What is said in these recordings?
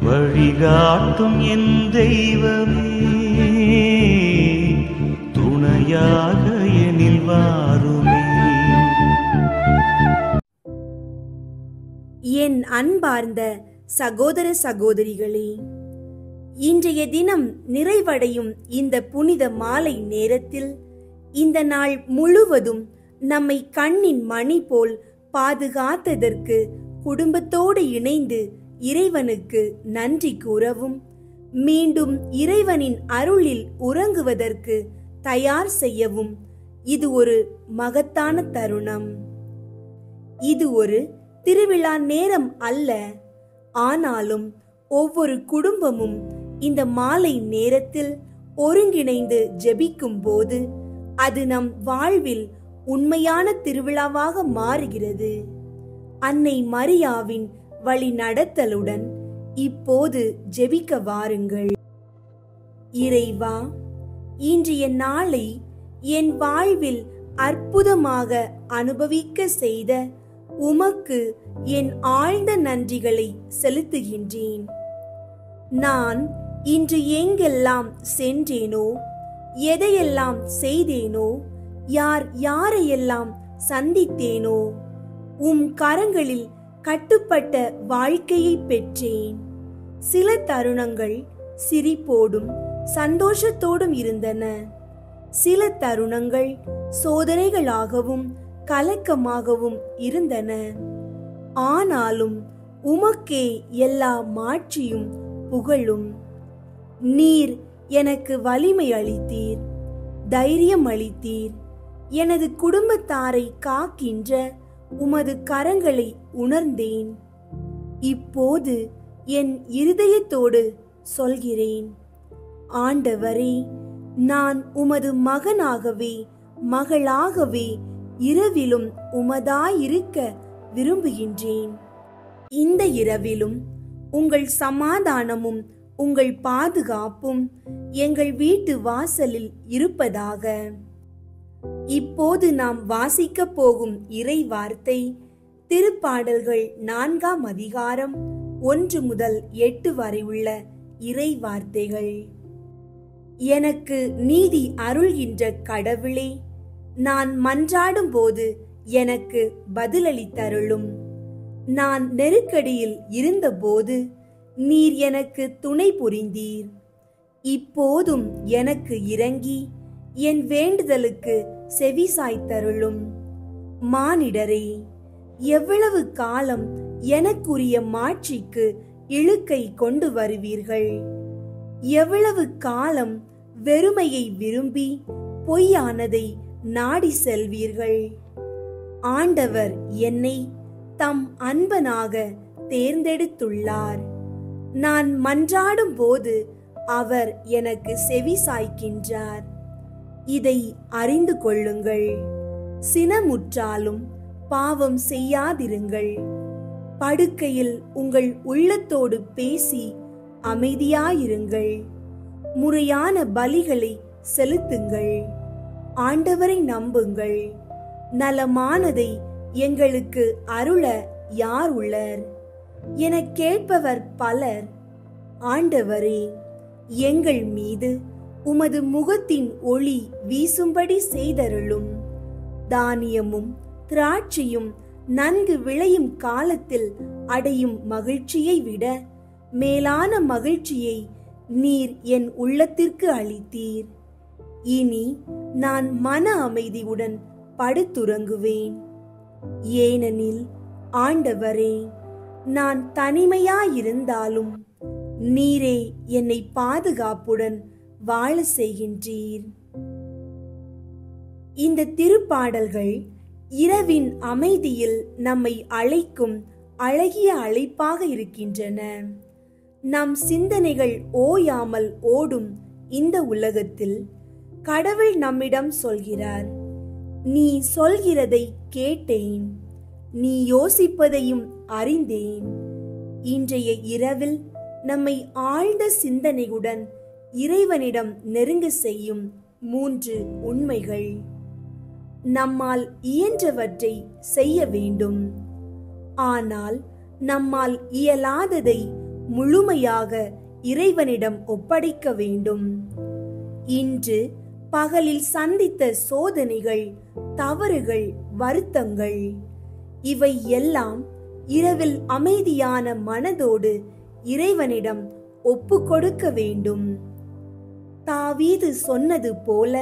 வழிகாட்டும் என் தெய்வமே, துணையாக எனில் வாருமே. என் அன்பார்ந்த சகோதர சகோதரிகளே, இன்றைய தினம் நிறைவடையும் இந்த புனித மாலை நேரத்தில் இந்த நாள் முழுவதும் நம்மை கண்ணின் மணி போல் பாதுகாத்ததற்கு குடும்பத்தோடு இணைந்து இறைவனுக்கு நன்றி கூறவும், மீண்டும் இறைவனின் அருளில் உறங்குவதற்கு தயார் செய்யவும் இது ஒரு மகத்தான தருணம். இது ஒரு திருவிழா நேரம் அல்ல. ஆனாலும் ஒவ்வொரு குடும்பமும் இந்த மாலை நேரத்தில் ஒருங்கிணைந்து ஜெபிக்கும் போது அது நம் வாழ்வில் உண்மையான திருவிழாவாக மாறுகிறது. அன்னை மரியாவின் வழி நடத்தலுடன் இப்போது ஜெபிக்க வாருங்கள். இறைவா, இன்றைய நாளை என் வாழ்வில் அற்புதமாக அனுபவிக்க செய்த உமக்கு என் ஆழ்ந்த நன்றிகளை செலுத்துகின்றேன். நான் இன்று எங்கெல்லாம் சென்றேனோ, எதையெல்லாம் செய்தேனோ, யார் யாரையெல்லாம் சந்தித்தேனோ, உம் கரங்களில் கட்டுப்பட்ட வாழ்க்கையை பெற்றேன். சில தருணங்கள் சிரிப்போடும் சந்தோஷத்தோடும் இருந்தன. சில தருணங்கள் சோதனைகளாகவும் கலக்கமாகவும் இருந்தன. ஆனாலும் உமக்கே எல்லா மாட்சியும் புகழும். நீர் எனக்கு வலிமை அளித்தீர், தைரியம் அளித்தீர். எனது குடும்பத்தாரை காக்கின்ற உமது கரங்களை உணர்ந்தேன். இப்போது என் இருதயத்தோடு சொல்கிறேன், ஆண்டவரே, நான் உமது மகனாகவே மகளாகவே இரவிலும் உமதாயிருக்க விரும்புகின்றேன். இந்த இரவிலும் உங்கள் சமாதானமும் உங்கள் பாதுகாப்பும் எங்கள் வீட்டு வாசலில் இருப்பதாக. இப்போது நாம் வாசிக்க போகும் இறை வார்த்தை திருப்பாடல்கள் 4ஆம் அதிகாரம் 1 முதல் 8 வரை உள்ள இறை வார்த்தைகள். எனக்கு நீதி அருள்கின்ற கடவுளே, நான் மன்றாடும் போது எனக்கு பதிலளித்தருளும். நான் நெருக்கடியில் இருந்தபோது நீர் எனக்கு துணை புரிந்தீர். இப்போதும் எனக்கு இறங்கி என் வேண்டுதலுக்கு செவிசாய்த்தருளும். மானிடரே, எவ்வளவு காலம் எனக்குரிய மாட்சிக்கு இழுக்கை கொண்டு வருவீர்கள்? எவ்வளவு காலம் வெறுமையை விரும்பி பொய்யானதை நாடி செல்வீர்கள்? ஆண்டவர் என்னை தம் அன்பனாக தேர்ந்தெடுத்துள்ளார். நான் மன்றாடும் போது அவர் எனக்கு செவி சாய்க்கின்றார். இதை அறிந்து கொள்ளுங்கள். சினமுற்றாலும் பாவம் செய்யாதிருங்கள். படுக்கையில் உங்கள் உள்ளத்தோடு பேசி அமைதியாயிருங்கள். முறையான பலிகளை செலுத்துங்கள். ஆண்டவரை நம்புங்கள். நலமானதை எங்களுக்கு அருள யார் உள்ளர் என கேட்பவர் பலர். ஆண்டவரே, எங்கள் மீது உமது முகத்தின் ஒளி வீசும்படி செய்தருளும். தானியமும் திராட்சையும் நன்கு விளையும் காலத்தில் அடையும் மகிழ்ச்சியை விட மேலான மகிழ்ச்சியை நீர் என் உள்ளத்திற்கு அளித்தீர். இனி நான் மன அமைதியுடன் படுத்துறங்குவேன். ஏனெனில் ஆண்டவரே, நான் தனிமையாயிருந்தாலும் நீரே என்னை பாதுகாப்புடன் வாழ செய்கின்றீர். இந்த திருப்பாடல்கள் இரவின் அமைதியில் நம்மை அழைக்கும் அழகிய அழைப்பாக இருக்கின்றன. நம் சிந்தனைகள் ஓயாமல் ஓடும் இந்த உலகத்தில் கடவுள் நம்மிடம் சொல்கிறார், நீ சொல்கிறதை கேட்டேன், நீ யோசிப்பதையும் அறிந்தேன். இன்றைய இரவில் நம்மை ஆழ்ந்த சிந்தனையுடன் இறைவனிடம் நெருங்க செய்யும் 3 உண்மைகள். நம்மால் இயன்றவற்றை செய்ய வேண்டும். ஆனால் நம்மால் இயலாததை முழுமையாக இறைவனிடம் ஒப்படைக்க வேண்டும். இன்று பகலில் சந்தித்த சோதனைகள், தவறுகள், வருத்தங்கள் இவை எல்லாம் இரவில் அமைதியான மனதோடு இறைவனிடம் ஒப்பு கொடுக்க வேண்டும். தாவீது சொன்னது போல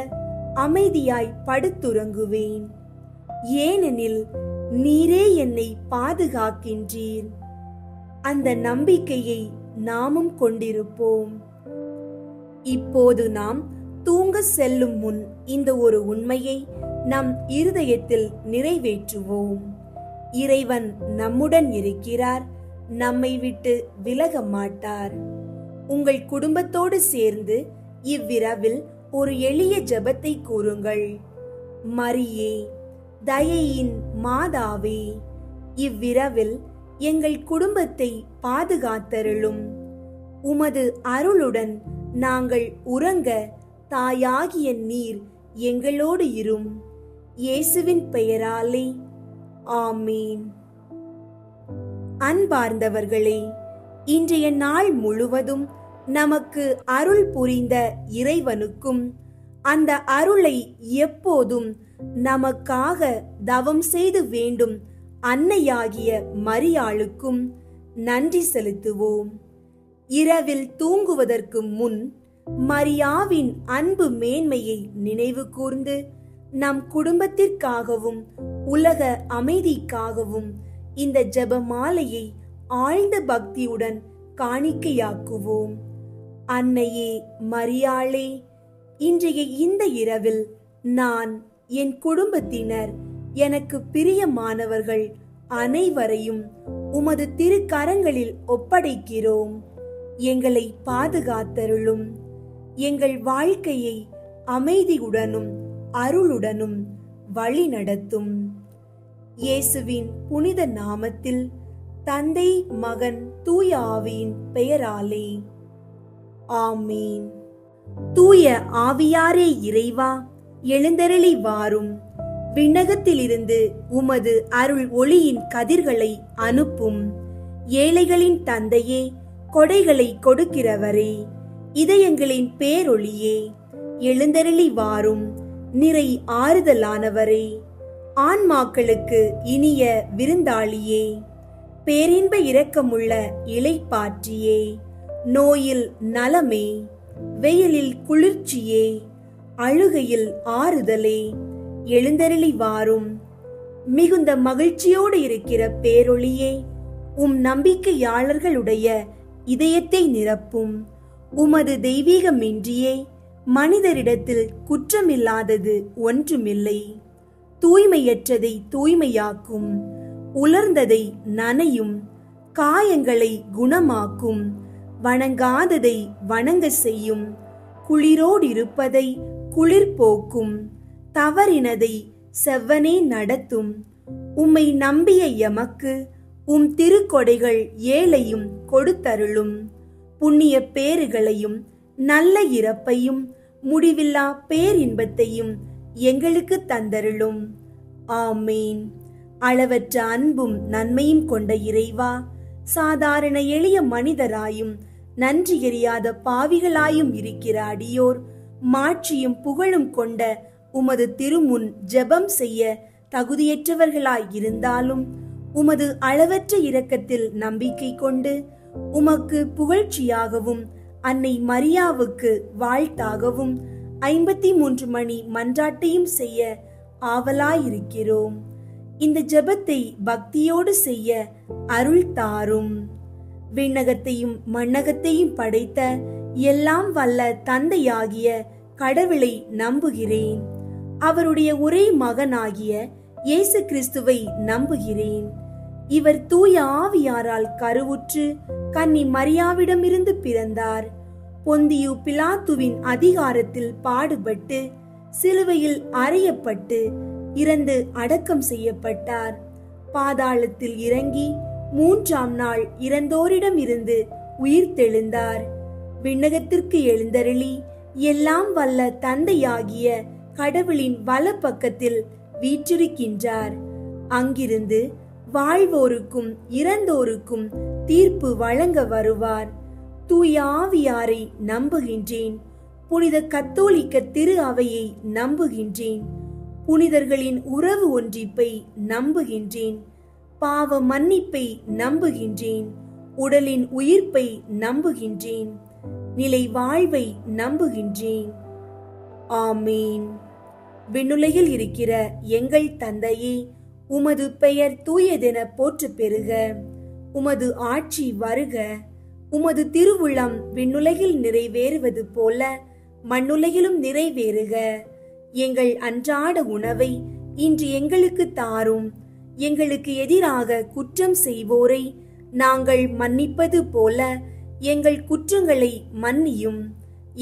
அமைதியாய் படுத்துறங்குவேன், ஏனெனில் நீரே என்னை பாதுகாக்கின்றீர். அந்த நம்பிக்கையை நாமும் கொண்டிருப்போம். இப்போது நாம் தூங்க செல்லும் முன் இந்த ஒரு உண்மையை நம் இருதயத்தில் நிறைவேற்றுவோம். இறைவன் நம்முடன் இருக்கிறார், நம்மை விட்டு விலக மாட்டார். உங்கள் குடும்பத்தோடு சேர்ந்து இவ்விரவில் ஒரு எளிய ஜெபத்தை கூறுங்கள். மரியே, தயையின் மாதாவே, இவ்விரவில் எங்கள் குடும்பத்தை பாதுகாத்தருளும். உமது அருளுடன் நாங்கள் உறங்க தாயாகிய நீர் எங்களோடு இரும். இயேசுவின் பெயராலே ஆமீன். அன்பார்ந்தவர்களே, இன்றைய நாள் முழுவதும் நமக்கு அருள் புரிந்த இறைவனுக்கும் அந்த அருளை எப்போதும் நமக்காக தவம் செய்து வேண்டும் அன்னையாகிய மரியாளுக்கும் நன்றி செலுத்துவோம். இரவில் தூங்குவதற்கு முன் மரியாவின் அன்பு மேன்மையை நினைவு கூர்ந்து நம் குடும்பத்திற்காகவும் உலக அமைதிக்காகவும் இந்த ஜெபமாலையை ஆழ்ந்த பக்தியுடன் காணிக்கையாக்குவோம். அன்னையே மரியாளே, இன்றைய இந்த இரவில் நான், என் குடும்பத்தினர், எனக்கு பிரியமானவர்கள் அனைவரையும் உமது திருக்கரங்களில் ஒப்படைக்கிறோம். எங்களை பாதுகாத்தருளும். எங்கள் வாழ்க்கையை அமைதியுடனும் அருளுடனும் வழி நடத்தும். இயேசுவின் புனித நாமத்தில், தந்தை, மகன், தூய ஆவியின் பெயராலே ஆமீன். தூய ஆவியாரே இறைவா, எழுந்தருளி வாரும். விண்ணகத்திலிருந்து உமது அருள் ஒளியின் கதிர்களை அனுப்பும். ஏழைகளின் தந்தையே, கொடைகளை கொடுக்கிறவரே, இதயங்களின் பேரொளியே, எழுந்தருளி வாரும். நிறை ஆறுதலானவரே, ஆன்மாக்களுக்கு இனிய விருந்தாளியே, பேரின்ப இரக்கமுள்ள இளைப்பாற்றியே, நோயில் நலமே, வெயிலில் குளிர்ச்சியே, அழுகையில் ஆறுதலே, எழுந்தருளி வாரும். மிகுந்த மகிழ்ச்சியோடு இருக்கிற பேரொளியே, நம்பிக்கையாளர்களுடைய இதயத்தை நிரப்பும். உமது தெய்வீகமின்றியே மனிதரிடத்தில் குற்றமில்லாதது ஒன்றுமில்லை. தூய்மையற்றதை தூய்மையாக்கும், உலர்ந்ததை நனையும், காயங்களை குணமாக்கும், வணங்காததை வணங்க செய்யும், குளிரோடிருப்பதை குளிர் போக்கும், தவறினதை செவ்வனே நடத்தும். உம்மை நம்பிய எமக்கு திருக்கொடைகள் ஏழையும் கொடுத்தருளும். புண்ணிய பேறுகளையும் நல்ல இறப்பையும் முடிவில்லா பேரின்பத்தையும் எங்களுக்கு தந்தருளும். ஆமீன். அளவற்ற அன்பும் நன்மையும் கொண்ட இறைவா, சாதாரண எளிய மனிதராயும் நன்றி எறியாத பாவிகளாயும் இருக்கிற அடியோர் மாட்சியும் புகழும் கொண்ட உமது திருமுன் ஜெபம் செய்ய தகுதியற்றவர்களாய் இருந்தாலும் உமது அளவற்ற இரக்கத்தில் நம்பிக்கை கொண்டு உமக்கு புகழ்ச்சியாகவும் அன்னை மரியாவுக்கு வாழ்த்தாகவும் 53 மணி மன்றாட்டையும் செய்ய ஆவலாயிருக்கிறோம். இந்த ஜெபத்தை பக்தியோடு செய்ய அருள் தாரும். விண்ணகத்தையும் மண்ணகத்தையும் படைத்த எல்லாம் வல்ல தந்தையாகிய கடவுளை நம்புகிறேன். அவருடைய ஒரே மகனாகிய இயேசு கிறிஸ்துவை நம்புகிறேன். இவர் தூய ஆவியாரால் கருவுற்று கன்னி மரியாவிடமிருந்து பிறந்தார். பொந்தியு பிலாத்துவின் அதிகாரத்தில் பாடுபட்டு சிலுவையில் அறையப்பட்டு இறந்து அடக்கம் செய்யப்பட்டார். பாதாளத்தில் இறங்கி 3ஆம் நாள் இறந்தோரிடம் இருந்து உயிர்த்தெழுந்தார். விண்ணகத்திற்கு எழுந்தருளி எல்லாம் வல்ல தந்தையாகிய கடவுளின் வலப்பக்கத்தில் வீற்றிருக்கின்றார். அங்கிருந்து வாழ்வோருக்கும் இறந்தோருக்கும் தீர்ப்பு வழங்க வருவார். தூய ஆவியாரை நம்புகின்றேன். புனித கத்தோலிக்க திரு அவையை நம்புகின்றேன். புனிதர்களின் உறவு ஒன்றிப்பை நம்புகின்றேன். பாவ மன்னிப்பை நம்புகின்றேன். உடலின் உயிர்ப்பை நம்புகின்றேன். நிலை வாழ்வை நம்புகின்றேன். ஆமீன். விண்ணுலகில் இருக்கிற எங்கள் தந்தையே, உமது பெயர் தூயதென போற்று பெறுக. உமது ஆட்சி வருக. உமது திருவுளம் விண்ணுலகில் நிறைவேறுவது போல மண்ணுலகிலும் நிறைவேறுக. எங்கள் அன்றாட உணவை இன்று எங்களுக்கு தாரும். எங்களுக்கு எதிராக குற்றம் செய்வோரை நாங்கள் மன்னிப்பது போல எங்கள் குற்றங்களை மன்னியும்.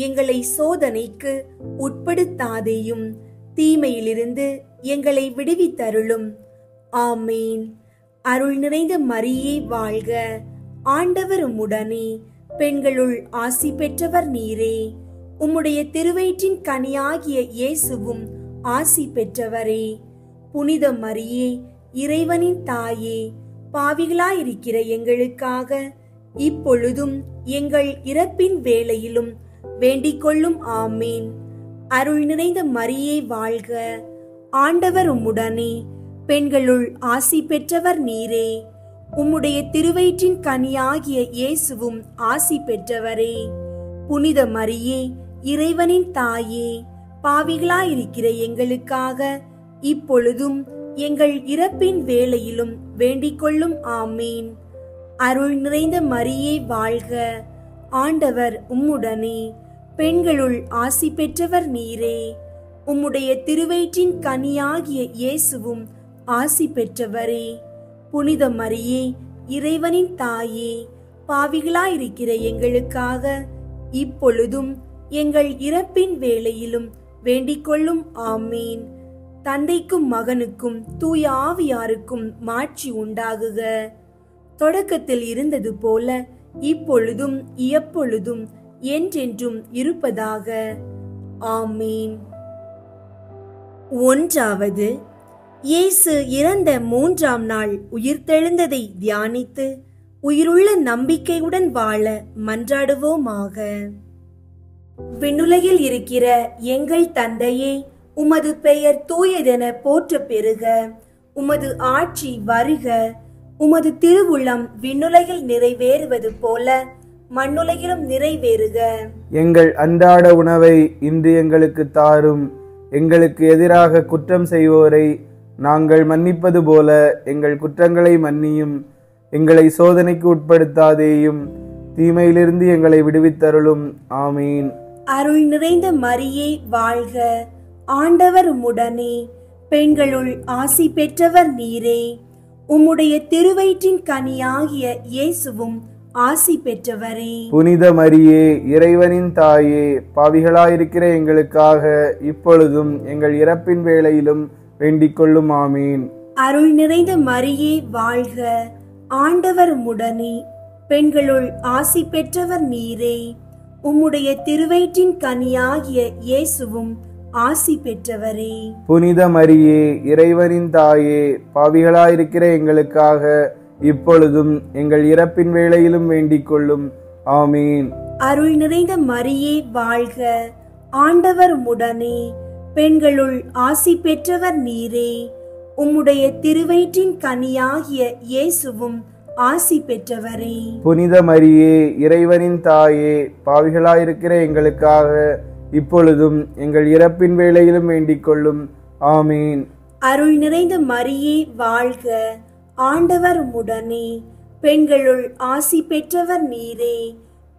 எங்களை சோதனைக்கு உட்படுத்தாதேயும், தீமையிலிருந்து எங்களை விடுவித்தருளும். ஆமீன். அருள் நிறைந்த மரியே வாழ்க. ஆண்டவர் உம்முடனே, பெண்களுள் ஆசி பெற்றவர் நீரே. உம்முடைய திருவயிற்றின் கனியாகிய இயேசுவும் ஆசி பெற்றவரே. புனித மரியே, இறைவனின் தாயே, பாவிகளாயிருக்கிற எங்களுக்காக இப்பொழுதும் எங்கள் இறப்பின் வேளையிலும் வேண்டிக் கொள்ளும். ஆமீன். அருள் நிறைந்த மரியே வாழ்க. ஆண்டவர் உம்முடனே, பெண்களுள் ஆசி பெற்றவர் நீரே. உம்முடைய திருவயிற்றின் கனியாகிய இயேசுவும் ஆசி பெற்றவரே. புனித மரியே, இறைவனின் தாயே, பாவிகளாயிருக்கிற எங்களுக்காக இப்பொழுதும் எங்கள் இறப்பின் வேளையிலும் வேண்டிக் கொள்ளும். ஆமீன். அருள் நிறைந்த மரியே வாழ்க. ஆண்டவர் உம்முடனே, பெண்களுள் ஆசி பெற்றவர் நீரே. உம்முடைய திருவயிற்றின் கனியாகிய இயேசுவும் ஆசி பெற்றவரே. புனித மரியே, இறைவனின் தாயே, பாவிகளாயிருக்கிற எங்களுக்காக இப்பொழுதும் எங்கள் இறப்பின் வேளையிலும் வேண்டிக் கொள்ளும். ஆமீன். தந்தைக்கும் மகனுக்கும் தூய ஆவியாருக்கும் மாட்சி உண்டாகுக. தொடக்கத்தில் இருந்தது போல இப்பொழுதும் எப்பொழுதும் என்றென்றும் இருப்பதாக. ஆமீன். ஒன்றாவது, இயேசு இறந்த 3ஆம் நாள் உயிர்த்தெழுந்ததை தியானித்து உயிருள்ள நம்பிக்கையுடன் வாழ மன்றாடுவோமாக. விண்ணுலகில் இருக்கிற எங்கள் தந்தையே, உமது பெயர் தூயதென போற்ற பெறுக. உமது ஆட்சி வருக. உமது திருவுளம் விண்ணுலகில் நிறைவேறுவது போல மண்ணுலகிலும் நிறைவேறுக. எங்கள் அன்றாட உணவை இன்று எங்களுக்கு தாரும். எங்களுக்கு எதிராக குற்றம் செய்வோரை நாங்கள் மன்னிப்பது போல எங்கள் குற்றங்களை மன்னியும். எங்களை சோதனைக்கு உட்படுத்தாதேயும், தீமையிலிருந்து எங்களை விடுவித்தருளும். ஆமீன். அருள் நிறைந்த மரியே வாழ்க. ஆண்டவர் உம்முடனே, பெண்களுள் ஆசி பெற்றவர் நீரே. உம்முடைய திருவயிற்றின் கனியாகிய இயேசுவும் ஆசி பெற்றவரே. புனித மரியே, இறைவனின் தாயே, பாவிகளாயிருக்கிற எங்களுக்காக இப்பொழுதும் எங்கள் இறப்பின் வேளையிலும் வேண்டிக் கொள்ளும். ஆமீன். அருள் நிறைந்த மரியே வாழ்க. ஆண்டவர் உம்முடனே, பெண்களுள் ஆசி பெற்றவர் நீரே. உம்முடைய திருவயிற்றின் கனியாகிய இயேசுவும் ஆசி பெற்றவரே. புனித மரியே, இறைவனின் தாயே, பாவிகளாயிருக்கிற எங்களுக்காக இப்பொழுதும் எங்கள் இறப்பின் வேளையிலும் வேண்டிக் கொள்ளும். ஆமீன். அருள் நிறைந்த மரியே வாழ்க. ஆண்டவர் உம்முடனே, பெண்களுள் ஆசி பெற்றவர் நீரே. உம்முடைய திருவயிற்றின் கனியாகிய இயேசுவும் ஆசி பெற்றவரே. புனித மரியே, இறைவனின் தாயே, பாவிகளாயிருக்கிற எங்களுக்காக இப்பொழுதும் எங்கள் இறப்பின் வேளையிலும் வேண்டிக் கொள்ளும். ஆமீன். அருள் நிறைந்த மரியே வாழ்க. ஆண்டவர் உம்முடனே, பெண்களுள் ஆசி பெற்றவர் நீரே.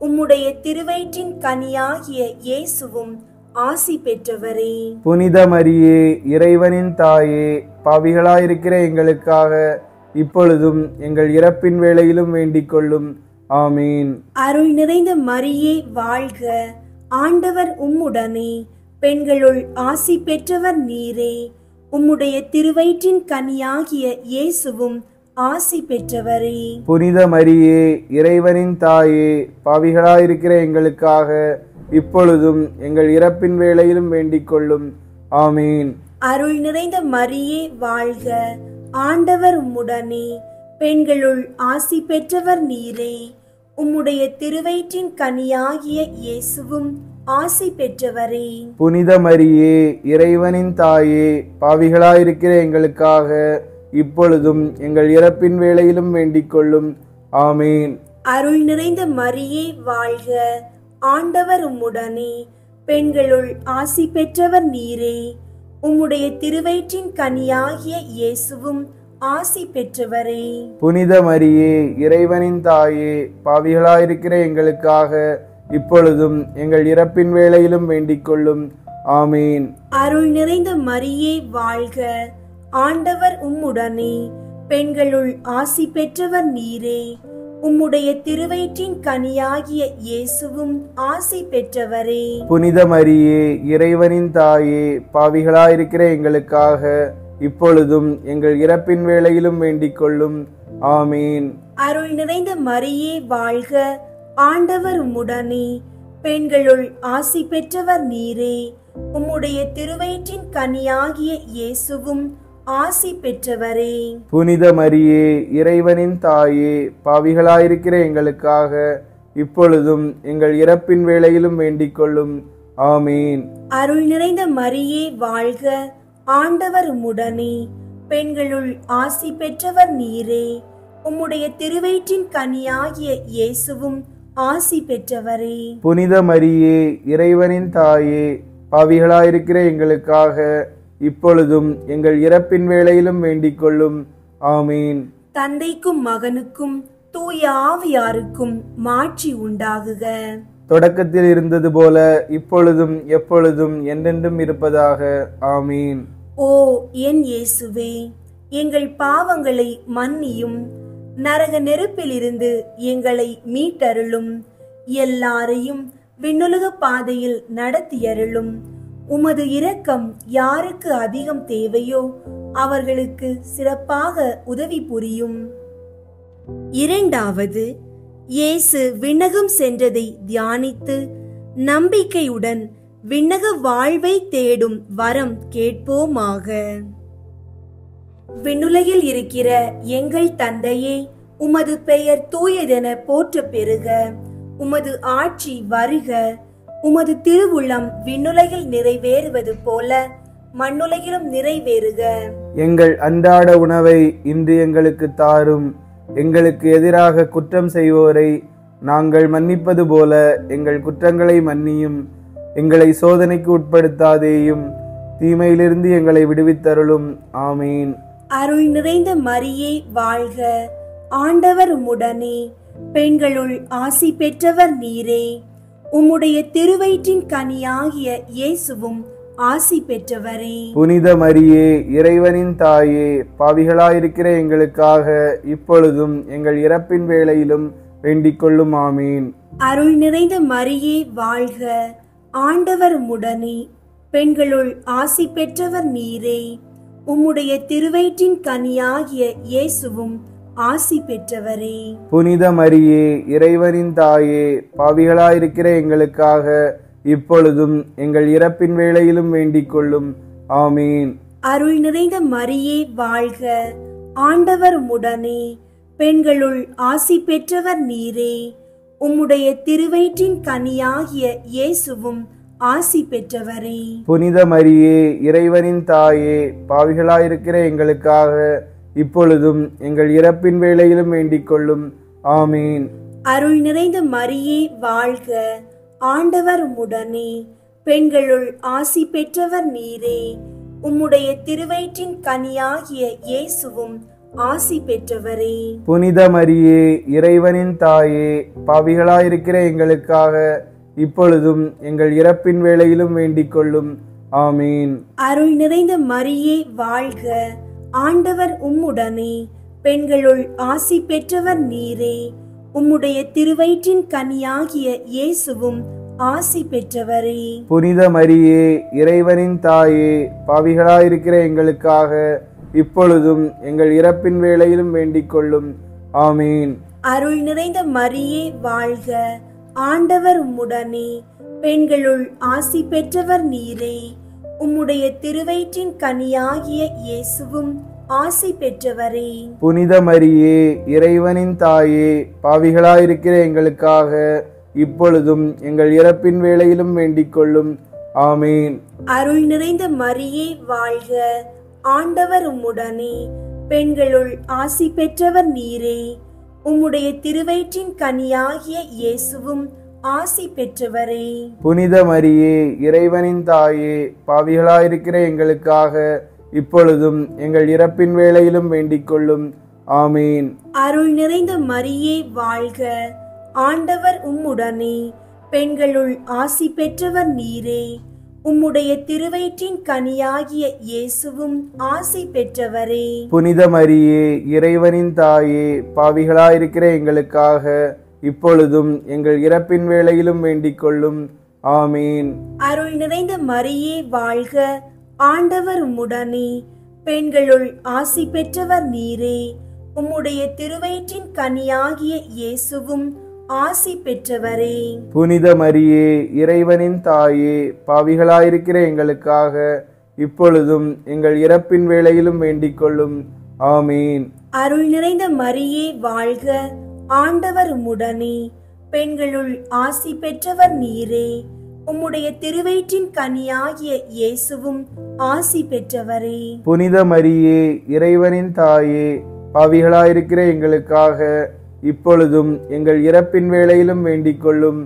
உம்முடைய திருவயிற்றின் கனியாகிய இயேசுவும் ஆசி பெற்றவரே. புனித மரியே, இறைவனின் தாயே, பாவிகளாயிருக்கிற எங்களுக்காக இப்பொழுதும் எங்கள் இறப்பின் வேளையிலும் வேண்டிக் கொள்ளும். ஆமீன். அருள் நிறைந்த மரியே வாழ்க. ஆண்டவர் உம்முடனே, பெண்களுள் ஆசி பெற்றவர் நீரே. உம்முடைய திருவயிற்றின் கனியாகிய இயேசுவும் ஆசி பெற்றவரே. புனித மரியே, இறைவனின் தாயே, பாவிகளாயிருக்கிற எங்களுக்காக இப்பொழுதும் எங்கள் இறப்பின் வேளையிலும் வேண்டிக் கொள்ளும். ஆமீன். அருள் நிறைந்த மரியே வாழ்க, ஆண்டவர் உம்முடனே, பெண்களுள் ஆசி பெற்றவர் நீரே. உம்முடைய திருவயிற்றின் கனியாகிய இயேசுவும் ஆசி பெற்றவரே. புனித மரியே, இறைவனின் தாயே, பாவிகளாயிருக்கிற எங்களுக்காக இப்பொழுதும் எங்கள் இறப்பின் வேளையிலும் வேண்டிக் கொள்ளும். ஆமீன். அருள் நிறைந்த மரியே வாழ்க, ஆண்டவர் உம்முடனே, பெண்களுள் ஆசி பெற்றவர் நீரே. உம்முடைய திருவயிற்றின் கனியாகிய இயேசுவும் ஆசி பெற்றவரே. புனித மரியே, இறைவனின் தாயே, பாவிகளாயிருக்கிற எங்களுக்காக இப்பொழுதும் எங்கள் இறப்பின் வேளையிலும் வேண்டிக் கொள்ளும். ஆமீன். அருள் நிறைந்த மரியே வாழ்க, ஆண்டவர் உம்முடனே, பெண்களுள் ஆசி பெற்றவர் நீரே. உம்முடைய திருவயிற்றின் கனியாகிய இயேசுவும் ஆசி பெற்றவரே. புனித மரியே, இறைவனின் தாயே, பாவிகளாயிருக்கிற எங்களுக்காக இப்பொழுதும் எங்கள் இறப்பின் வேளையிலும் வேண்டிக் கொள்ளும். ஆமீன். அருள் நிறைந்த மரியே வாழ்க, ஆண்டவர் உம்முடனே, பெண்களுள் ஆசி பெற்றவர் நீரே. உம்முடைய திருவயிற்றின் கனியாகிய இயேசுவும் ஆசி பெற்றவரே. புனித மரியே, இறைவனின் தாயே, பாவிகளாயிருக்கிற எங்களுக்காக இப்பொழுதும் எங்கள் இறப்பின் வேளையிலும் வேண்டிக் கொள்ளும். ஆமீன். அருள் நிறைந்த மரியே வாழ்க, ஆண்டவர் உம்முடனே, பெண்களுள் ஆசி பெற்றவர் நீரே. உம்முடைய திருவயிற்றின் கனியாகிய இயேசுவும் ஆசி பெற்றவரே. புனித மரியே, இறைவனின் தாயே, பாவிகளாயிருக்கிற எங்களுக்காக இப்பொழுதும் எங்கள் இறப்பின் வேளையிலும் வேண்டிக் கொள்ளும். ஆமீன். தந்தைக்கும் மகனுக்கும் தூய ஆவியாருக்கும் மாட்சி உண்டாகுக. தொடக்கத்தில் இருந்தது போல இப்பொழுதும் எப்பொழுதும் என்றென்றும் இருப்பதாக. ஆமீன். ஓ என் இயேசுவே, எங்கள் பாவங்களை மன்னியும், நரக நெருப்பிலிருந்து எங்களை மீட்டருளும், எல்லாரையும் விண்ணுலக பாதையில் நடத்தியருளும். உமது இரக்கம் யாருக்கு அதிகம் தேவையோ அவர்களுக்கு சிறப்பாக உதவி புரியும். இரண்டாவது, இயேசு விண்ணகம் சென்றதை தியானித்து நம்பிக்கையுடன் விண்ணக வாழ்வை தேடும் வரம் கேட்போமாக. விண்ணுலகில் இருக்கிற எங்கள் தந்தையே, உமது பெயர் தூயதென போற்ற பெறுக. உமது ஆட்சி வருக. உமது திருவுள்ளம் விண்ணுலகில் நிறைவேறுவது போல மண்ணுலகிலும் நிறைவேறுக. எங்கள் அன்றாட உணவை இன்று எங்களுக்கு தாரும். எங்களுக்கு எதிராக குற்றம் செய்வோரை நாங்கள் மன்னிப்பது போல எங்கள் குற்றங்களை மன்னியும். எங்களை சோதனைக்கு உட்படுத்தாதேயும், தீமையிலிருந்து எங்களை விடுவித்தருளும். ஆமீன். அருள் நிறைந்த மரியே வாழ்க, ஆண்டவர் உம்முடனே, பெண்களுள் ஆசி பெற்றவர் நீரே. உம்முடைய திருவயிற்றின் கனியாகிய இயேசுவும் ஆசி பெற்றவரே. புனித மரியே, இறைவனின் தாயே, பாவிகளாயிருக்கிற எங்களுக்காக இப்பொழுதும் எங்கள் இறப்பின் வேளையிலும் வேண்டிக் கொள்ளும். ஆமீன். அருள் நிறைந்த மரியே வாழ்க, ஆண்டவர் உம்முடனே, பெண்களுள் ஆசி பெற்றவர் நீரே. உம்முடைய திருவயிற்றின் கனியாகிய இயேசுவும் ஆசி பெற்றவரே. புனித மரியே, இறைவனின் தாயே, பாவிகளாயிருக்கிற எங்களுக்காக இப்பொழுதும் எங்கள் இறப்பின் வேளையிலும் வேண்டிக் கொள்ளும். ஆமீன். அருள் நிறைந்த மரியே வாழ்க, ஆண்டவர் உம்முடனே, பெண்களுள் ஆசி பெற்றவர் நீரே. உம்முடைய திருவயிற்றின் கனியாகிய இயேசுவும் ஆசி பெற்றவரே. புனித மரியே, இறைவனின் தாயே, பாவிகளாயிருக்கிற எங்களுக்காக இப்பொழுதும் எங்கள் இறப்பின் வேளையிலும் வேண்டிக் கொள்ளும். ஆமீன். அருள் நிறைந்த மரியே வாழ்க, ஆண்டவர் உம்முடனே, பெண்களுள் ஆசி பெற்றவர் நீரே. உம்முடைய திருவயிற்றின் கனியாகிய இயேசுவும் ஆசி பெற்றவரே. புனித மரியே, இறைவனின் தாயே, பாவிகளாயிருக்கிற எங்களுக்காக இப்பொழுதும் எங்கள் இறப்பின் வேளையிலும் வேண்டிக் கொள்ளும். ஆமீன். அருள் நிறைந்த மரியே வாழ்க, ஆண்டவர் உம்முடனே, பெண்களுள் ஆசி பெற்றவர் நீரே. உம்முடைய திருவயிற்றின் கனியாகிய இயேசுவும் ஆசி பெற்றவரே. புனித மரியே, இறைவனின் தாயே, பாவிகளாயிருக்கிற எங்களுக்காக இப்பொழுதும் எங்கள் இறப்பின் வேளையிலும் வேண்டிக் கொள்ளும். ஆமீன். அருள் நிறைந்த மரியே வாழ்க, ஆண்டவர் உம்முடனே, பெண்களுள் ஆசி பெற்றவர் நீரே. உம்முடைய திருவயிற்றின் கனியாகிய இயேசுவும் ஆசி பெற்றவரே. புனித மரியே, இறைவனின் தாயே, பாவிகளாயிருக்கிற எங்களுக்காக இப்பொழுதும் எங்கள் இறப்பின் வேளையிலும் வேண்டிக் கொள்ளும். ஆமீன். அருள் நிறைந்த மரியே வாழ்க, ஆண்டவர் உம்முடனே, பெண்களுள் ஆசி பெற்றவர் நீரே. உம்முடைய திருவயிற்றின் கனியாகிய இயேசுவும் ஆசி பெற்றவரே. புனித மரியே, இறைவனின் தாயே, பாவிகளாயிருக்கிற எங்களுக்காக இப்பொழுதும் எங்கள் இறப்பின் வேளையிலும் வேண்டிக் கொள்ளும். ஆமீன். அருள் நிறைந்த மரியே வாழ்க, ஆண்டவர் உம்முடனே, பெண்களுள் ஆசி பெற்றவர் நீரே. உம்முடைய திருவயிற்றின் கனியாகிய இயேசுவும் ஆசி பெற்றவரே. புனித மரியே, இறைவனின் தாயே, பாவிகளாயிருக்கிற எங்களுக்காக இப்பொழுதும் எங்கள் இறப்பின் வேளையிலும் வேண்டிக் கொள்ளும். ஆமீன். அருள் நிறைந்த மரியே வாழ்க, ஆண்டவர் உம்முடனே, பெண்களுள் ஆசி பெற்றவர் நீரே. உம்முடைய திருவயிற்றின் கனியாகிய இயேசுவும் ஆசி பெற்றவரே. புனித மரியே, இறைவனின் தாயே, பாவிகளாயிருக்கிற எங்களுக்காக இப்பொழுதும் எங்கள் இறப்பின் வேளையிலும் வேண்டிக் கொள்ளும். ஆமீன். அருள் நிறைந்த மரியே வாழ்க, ஆண்டவர் உம்முடனே, பெண்களுள் ஆசி பெற்றவர் நீரே. உம்முடைய திருவயிற்றின் கனியாகிய இயேசுவும் ஆசி பெற்றவரே. புனித மரியே, இறைவனின் தாயே, பாவிகளாயிருக்கிற எங்களுக்காக இப்பொழுதும் எங்கள் இறப்பின் வேளையிலும் வேண்டிக் கொள்ளும்.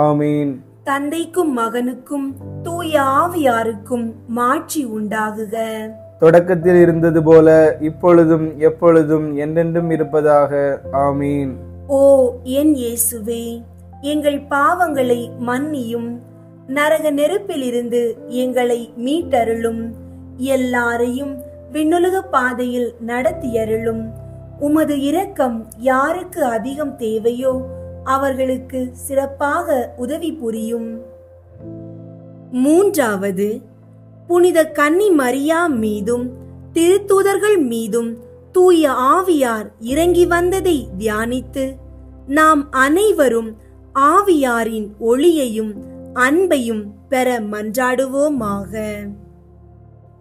ஆமீன். தந்தைக்கும் மகனுக்கும் தூய ஆவியாருக்கும் மாட்சி உண்டாகுக. தொடக்கத்தில் இருந்தது போல இப்பொழுதும் எப்பொழுதும் என்றென்றும் இருப்பதாக. ஆமீன். ஓ என் இயேசுவே, எங்கள் பாவங்களை மன்னியும், நரக நெருப்பிலிருந்து எங்களை மீட்டருளும், எல்லாரையும் விண்ணுலக பாதையில் நடத்தியருளும். உமது இரக்கம் யாருக்கு அதிகம் தேவையோ அவர்களுக்கு சிறப்பாக உதவி புரியும். மூன்றாவது, புனித கன்னி மரியா மீதும் திருத்தூதர்கள் மீதும் தூய ஆவியார் இறங்கி வந்ததை தியானித்து நாம் அனைவரும் ஆவியாரின் ஒளியையும் அன்பையும் பெற மன்றாடுவோமாக.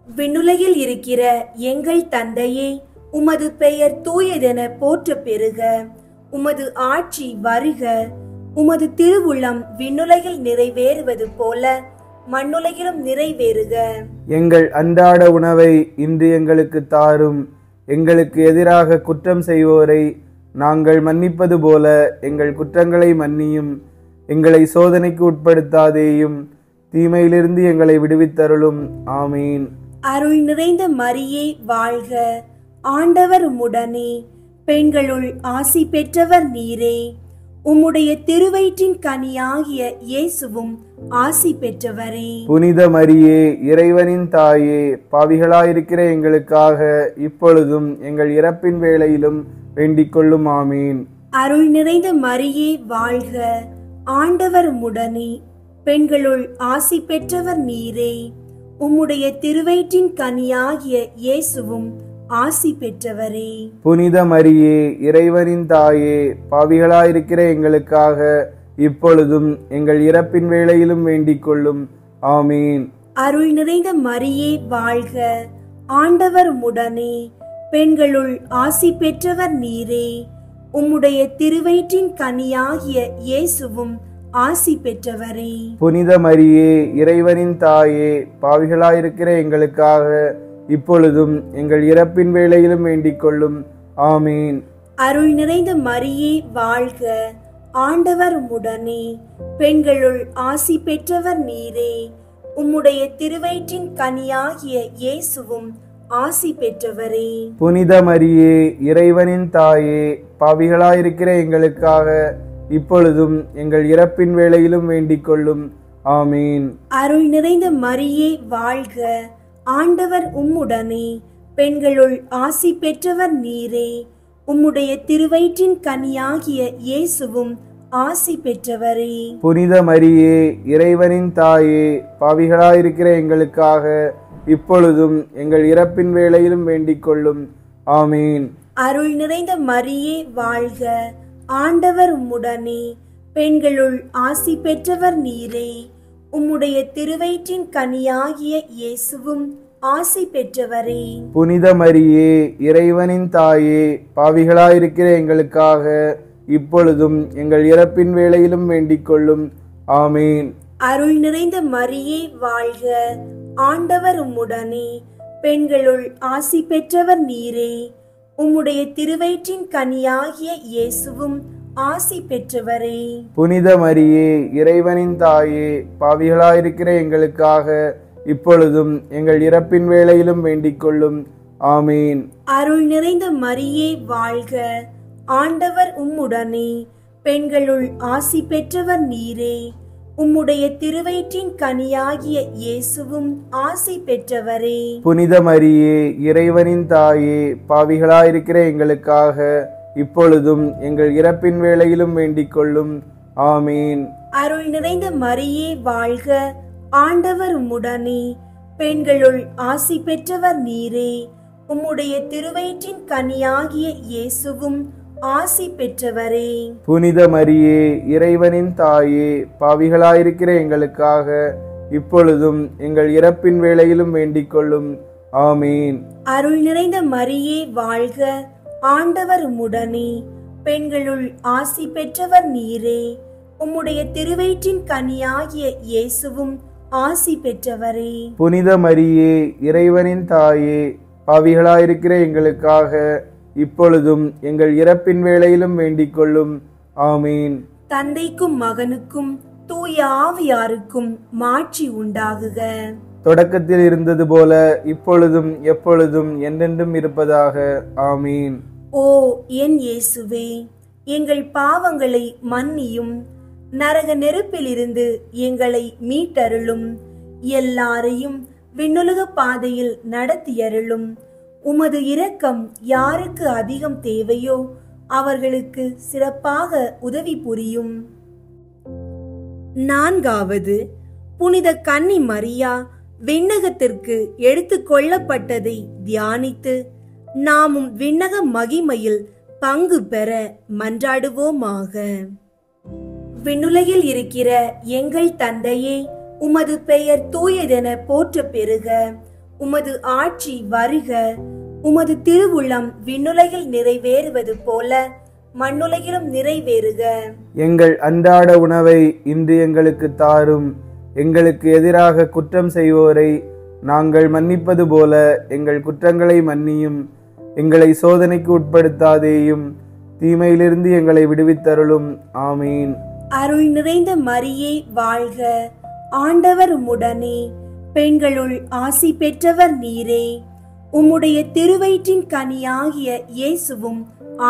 விண்ணுலகில் இருக்கிற எங்கள் தந்தையே, உமது பெயர் தூயதென போற்ற பெறுக. உமது ஆட்சி வருக. உமது திருவுள்ளம் விண்ணுலகில் நிறைவேறுவது போல மண்ணுலகிலும் நிறைவேறுக. எங்கள் அன்றாட உணவை இன்று எங்களுக்கு தாரும். எங்களுக்கு எதிராக குற்றம் செய்வோரை நாங்கள் மன்னிப்பது போல எங்கள் குற்றங்களை மன்னியும். எங்களை சோதனைக்கு உட்படுத்தாதேயும், தீமையிலிருந்து எங்களை விடுவித்தருளும். ஆமீன். அருள் நிறைந்த மரியே வாழ்க, ஆண்டவர் உம்முடனே, பெண்களுள் ஆசி பெற்றவர் நீரே. உம்முடைய திருவயிற்றின் கனியாகிய இயேசுவும் ஆசி பெற்றவரே. புனித மரியே, இறைவனின் தாயே, பாவிகளாயிருக்கிற எங்களுக்காக இப்பொழுதும் எங்கள் இறப்பின் வேளையிலும் வேண்டிக் கொள்ளும். ஆமீன். அருள் நிறைந்த மரியே வாழ்க, ஆண்டவர் உம்முடனே, பெண்களுள் ஆசி பெற்றவர் நீரே. உம்முடைய திருவயிற்றின் கனியாகிய இயேசுவும் ஆசி பெற்றவரே. புனித மரியே, இறைவனின் தாயே, பாவிகளாயிருக்கிற எங்களுக்காக இப்பொழுதும் எங்கள் இறப்பின் வேளையிலும் வேண்டிக் கொள்ளும். ஆமீன். அருள் நிறைந்த மரியே வாழ்க, ஆண்டவர் உம்முடனே, பெண்களுள் ஆசி பெற்றவர் நீரே. உம்முடைய திருவயிற்றின் கனியாகிய இயேசுவும் ஆசி பெற்றவரே. புனித மரியே, இறைவனின் தாயே, பாவிகளாயிருக்கிற எங்களுக்காக இப்பொழுதும் எங்கள் இறப்பின் வேளையிலும் வேண்டிக் கொள்ளும். ஆமீன். அருள் நிறைந்த மரியே வாழ்க, ஆண்டவர் உம்முடனே, பெண்களுள் ஆசி பெற்றவர் நீரே. உம்முடைய திருவயிற்றின் கனியாகிய இயேசுவும் ஆசி பெற்றவரே. புனித மரியே, இறைவனின் தாயே, பாவிகளாயிருக்கிற எங்களுக்காக இப்பொழுதும் எங்கள் இறப்பின் வேளையிலும் வேண்டிக் கொள்ளும். ஆமீன். அருள் நிறைந்த மரியே வாழ்க, ஆண்டவர் உம்முடனே, பெண்களுள் ஆசி பெற்றவர் நீரே. உம்முடைய திருவயிற்றின் கனியாகிய இயேசுவும் ஆசி பெற்றவரே. புனித மரியே, இறைவனின் தாயே, பாவிகளாயிருக்கிற எங்களுக்காக இப்பொழுதும் எங்கள் இறப்பின் வேளையிலும் வேண்டிக் கொள்ளும். ஆமீன். அருள் நிறைந்த மரியே வாழ்க, ஆண்டவர் உம்முடனே, பெண்களுள் ஆசி பெற்றவர் நீரே. உம்முடைய திருவயிற்றின் கனியாகிய இயேசுவும் ஆசி பெற்றவரே. புனித மரியே, இறைவனின் தாயே, பாவிகளாயிருக்கிற எங்களுக்காக இப்பொழுதும் எங்கள் இறப்பின் வேளையிலும் வேண்டிக் கொள்ளும். ஆமீன். அருள் நிறைந்த மரியே வாழ்க, ஆண்டவர் உம்முடனே, பெண்களுள் ஆசி பெற்றவர் நீரே. உம்முடைய திருவயிற்றின் கனியாகிய இயேசுவும் ஆசி பெற்றவரே. புனித மரியே, இறைவனின் தாயே, பாவிகளாயிருக்கிற எங்களுக்காக இப்பொழுதும் எங்கள் இறப்பின் வேளையிலும் வேண்டிக் கொள்ளும். ஆமீன். அருள் நிறைந்த மரியே வாழ்க, ஆண்டவர் உம்முடனே, பெண்களுள் ஆசி பெற்றவர் நீரே. உம்முடைய திருவயிற்றின் கனியாகிய இயேசுவும் ஆசி பெற்றவரே. புனித மரியே, இறைவனின் தாயே, பாவிகளாயிருக்கிற எங்களுக்காக இப்பொழுதும் எங்கள் இறப்பின் வேளையிலும் வேண்டிக் கொள்ளும். ஆமீன். அருள் நிறைந்த மரியே வாழ்க, ஆண்டவர் உம்முடனே, பெண்களுள் ஆசி பெற்றவர் நீரே. உம்முடைய திருவயிற்றின் கனியாகிய இயேசுவும் ஆசி பெற்றவரே. புனித மரியே, இறைவனின் தாயே, பாவிகளாயிருக்கிற எங்களுக்காக இப்பொழுதும் எங்கள் இறப்பின் வேளையிலும் வேண்டிக் கொள்ளும். ஆமீன். அருள் நிறைந்த மரியே வாழ்க, ஆண்டவர் உம்முடனே, பெண்களுள் ஆசி பெற்றவர் நீரே. உம்முடைய திருவயிற்றின் கனியாகிய இயேசுவும் ஆசி பெற்றவரே. புனித மரியே, இறைவனின் தாயே, பாவிகளாயிருக்கிற எங்களுக்காக இப்பொழுதும் எங்கள் இறப்பின் வேளையிலும் வேண்டிக் கொள்ளும். ஆமீன். தந்தைக்கும் மகனுக்கும் தூய ஆவியாருக்கும் மாட்சி உண்டாகுக. தொடக்கத்தில் இருந்தது போல இப்பொழுதும் எப்பொழுதும் என்றென்றும் இருப்பதாக. ஆமீன். ஓ என் இயேசுவே, எங்கள் பாவங்களை மன்னியும், நரக நெருப்பிலிருந்து எங்களை மீட்டருளும், எல்லாரையும் விண்ணுலக பாதையில் நடத்தியருளும். உமது இரக்கம் யாருக்கு அதிகம் தேவையோ அவர்களுக்கு சிறப்பாக உதவி புரியும். 4வது, புனித கன்னி மரியா விண்ணகத்திற்கு எடுத்து கொள்ளப்பட்டதை தியானித்து நாமும் விண்ணக மகிமையில் பங்கு பெற மன்றாடுவோமாக. விண்ணுலகில் இருக்கிற எங்கள் தந்தையே, உமது பெயர் தூயதென போற்ற பெறுக. உமது ஆட்சி வருக. உமது திருவுள்ளம் விண்ணுலகில் நிறைவேறுவது போல மண்ணுலகிலும் நிறைவேறுக. எங்கள் அன்றாட உணவை இன்று எங்களுக்கு தாரும். எங்களுக்கு எதிராக குற்றம் செய்வோரை நாங்கள் மன்னிப்பது போல எங்கள் குற்றங்களை மன்னியும். எங்களை சோதனைக்கு உட்படுத்தாதேயும், தீமையிலிருந்து எங்களை விடுவித்தருளும். ஆமீன். அருள் நிறைந்த மரியே வாழ்க, ஆண்டவர் உம்முடனே, பெண்களுள் ஆசி பெற்றவர் நீரே. உம்முடைய திருவயிற்றின் கனியாகிய இயேசுவும்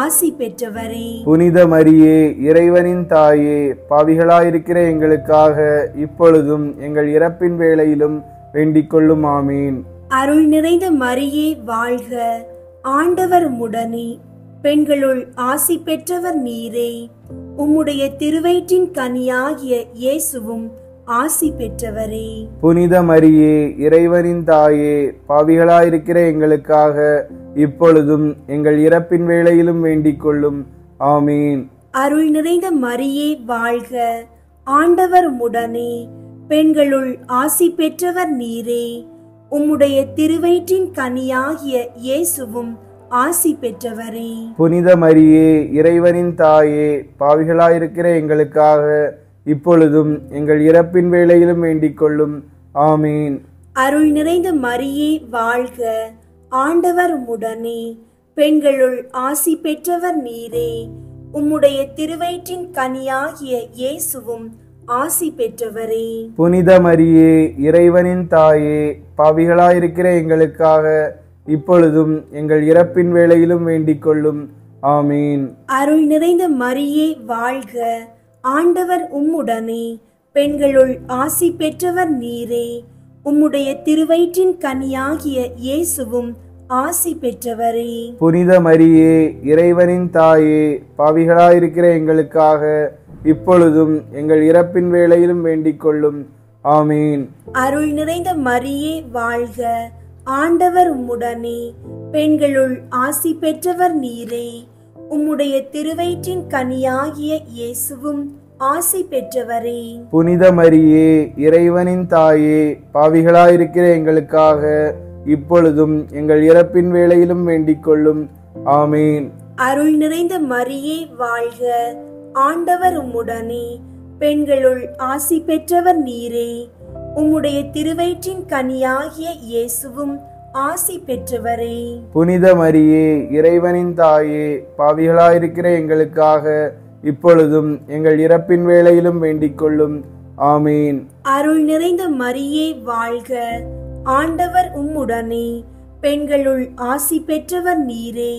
ஆசி பெற்றவரே. புனித மரியே, இறைவனின் தாயே, பாவிகளாயிருக்கிற எங்களுக்காக இப்பொழுதும் எங்கள் இறப்பின் வேளையிலும் வேண்டிக் கொள்ளும். ஆமீன். அருள் நிறைந்த மரியே வாழ்க, ஆண்டவர் உம்முடனே, பெண்களுள் ஆசி பெற்றவர் நீரே. உம்முடைய திருவயிற்றின் கனியாகிய இயேசுவும் ஆசி பெற்றவரே. புனித மரியே, இறைவனின் தாயே, பாவிகளாயிருக்கிற எங்களுக்காக இப்பொழுதும் எங்கள் இறப்பின் வேளையிலும் வேண்டிக் கொள்ளும். ஆமீன். அருள் நிறைந்த மரியே வாழ்க, ஆண்டவர் உம்முடனே, பெண்களுள் ஆசி பெற்றவர் நீரே. உம்முடைய திருவயிற்றின் கனியாகிய இயேசுவும் ஆசி பெற்றவரே. புனித மரியே, இறைவனின் தாயே, பாவிகளாயிருக்கிற எங்களுக்காக இப்பொழுதும் எங்கள் இறப்பின் வேளையிலும் வேண்டிக் கொள்ளும். ஆமீன். அருள் நிறைந்த மரியே வாழ்க, ஆண்டவர் உம்முடனே, பெண்களுள் ஆசி பெற்றவர் நீரே. உம்முடைய திருவயிற்றின் கனியாகிய இயேசுவும் ஆசி பெற்றவரே. புனித மரியே, இறைவனின் தாயே, பாவிகளாயிருக்கிற எங்களுக்காக இப்பொழுதும் எங்கள் இறப்பின் வேளையிலும் வேண்டிக் கொள்ளும். ஆமீன். அருள் நிறைந்த மரியே வாழ்க, ஆண்டவர் உம்முடனே, பெண்களுள் ஆசி பெற்றவர் நீரே. உம்முடைய திருவயிற்றின் கனியாகிய இயேசுவும் ஆசி பெற்றவரே. புனித மரியே, இறைவனின் தாயே, பாவிகளாயிருக்கிற எங்களுக்காக இப்பொழுதும் எங்கள் இறப்பின் வேளையிலும் வேண்டிக் கொள்ளும். ஆமீன். அருள் நிறைந்த மரியே வாழ்க, ஆண்டவர் உம்முடனே, பெண்களுள் ஆசி பெற்றவர் நீரே. உம்முடைய திருவயிற்றின் கனியாகிய இயேசுவும் ஆசி பெற்றவரே. புனித மரியே, இறைவனின் தாயே, பாவிகளாயிருக்கிற எங்களுக்காக இப்பொழுதும் எங்கள் இறப்பின் வேளையிலும் வேண்டிக் கொள்ளும். ஆமீன். அருள் நிறைந்த மரியே வாழ்க, ஆண்டவர் உம்முடனே, பெண்களுள் ஆசி பெற்றவர் நீரே. உம்முடைய திருவயிற்றின் கனியாகிய இயேசுவும் ஆசி பெற்றவரே. புனித மரியே, இறைவனின் தாயே, பாவிகளாயிருக்கிற எங்களுக்காக இப்பொழுதும் எங்கள் இறப்பின் வேளையிலும் வேண்டிக் கொள்ளும். ஆமீன். அருள் நிறைந்த மரியே வாழ்க, ஆண்டவர் உம்முடனே, பெண்களுள் ஆசி பெற்றவர் நீரே.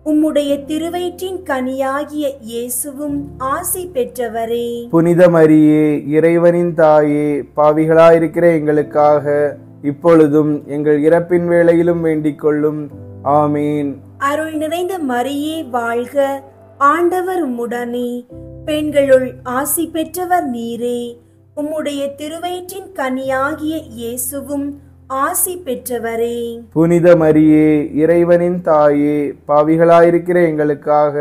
உம்முடைய திருவயிற்றின் கனியாகிய இயேசுவும் ஆசி பெற்றவரே. புனித மரியே, இறைவனின் தாயே, பாவிகளாயிருக்கிற எங்களுக்காக இப்பொழுதும் எங்கள் இறப்பின் வேளையிலும் வேண்டிக் கொள்ளும். ஆமீன். அருள் நிறைந்த மரியே வாழ்க, ஆண்டவர் உம்முடனே, பெண்களுள் ஆசி பெற்றவர் நீரே. உம்முடைய திருவயிற்றின் கனியாகிய இயேசுவும் ஆசி பெற்றவரே. புனித மரியே, இறைவனின் தாயே, பாவிகளாயிருக்கிற எங்களுக்காக